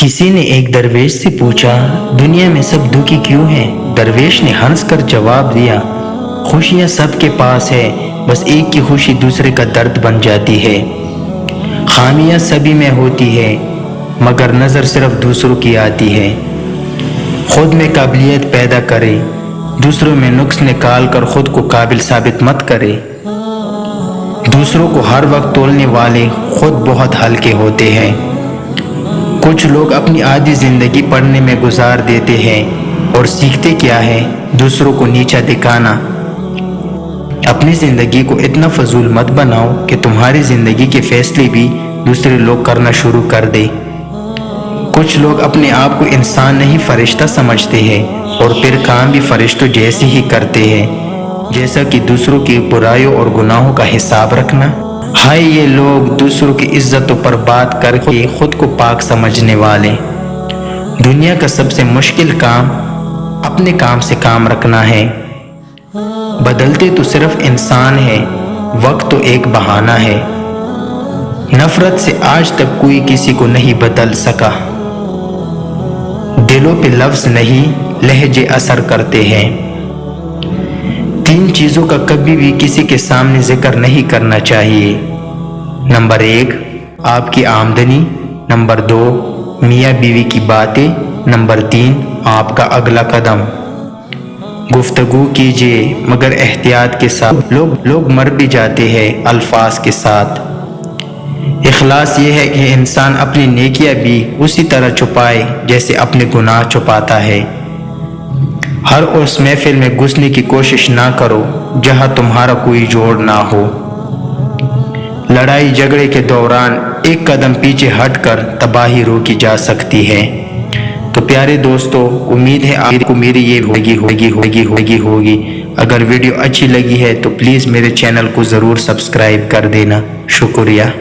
किसी ने एक दरवेश से पूछा, दुनिया में सब दुखी क्यों हैं? दरवेश ने हंस कर जवाब दिया, खुशियाँ सबके पास है, बस एक की खुशी दूसरे का दर्द बन जाती है। खामियाँ सभी में होती है, मगर नज़र सिर्फ दूसरों की आती है। खुद में काबिलियत पैदा करे, दूसरों में नुक्स निकाल कर खुद को काबिल साबित मत करे। दूसरों को हर वक्त तोलने वाले खुद बहुत हल्के होते हैं। कुछ लोग अपनी आधी जिंदगी पढ़ने में गुजार देते हैं और सीखते क्या है? दूसरों को नीचा दिखाना। अपनी जिंदगी को इतना फजूल मत बनाओ कि तुम्हारी जिंदगी के फैसले भी दूसरे लोग करना शुरू कर दे। कुछ लोग अपने आप को इंसान नहीं फरिश्ता समझते हैं और फिर काम भी फरिश्तों जैसे ही करते हैं, जैसा कि दूसरों की बुराइयों और गुनाहों का हिसाब रखना। हाय ये लोग दूसरों की इज्जतों पर बात करके खुद को पाक समझने वाले। दुनिया का सबसे मुश्किल काम अपने काम से काम रखना है। बदलते तो सिर्फ इंसान है, वक्त तो एक बहाना है। नफरत से आज तक कोई किसी को नहीं बदल सका। दिलों पे लफ्ज नहीं, लहजे असर करते हैं। 3 चीजों का कभी भी किसी के सामने जिक्र नहीं करना चाहिए। नंबर 1, आपकी आमदनी। नंबर 2, मियाँ बीवी की बातें। नंबर 3, आपका अगला कदम। गुफ्तगू कीजिए मगर एहतियात के साथ। लोग मर भी जाते हैं अल्फाज के साथ। इखलास ये है कि इंसान अपनी नेकियां भी उसी तरह छुपाए जैसे अपने गुनाह छुपाता है। हर उस महफिल में घुसने की कोशिश ना करो जहां तुम्हारा कोई जोड़ ना हो। लड़ाई झगड़े के दौरान एक कदम पीछे हटकर तबाही रोकी जा सकती है। तो प्यारे दोस्तों, उम्मीद है आपको मेरी ये होगी। अगर वीडियो अच्छी लगी है तो प्लीज़ मेरे चैनल को ज़रूर सब्सक्राइब कर देना। शुक्रिया।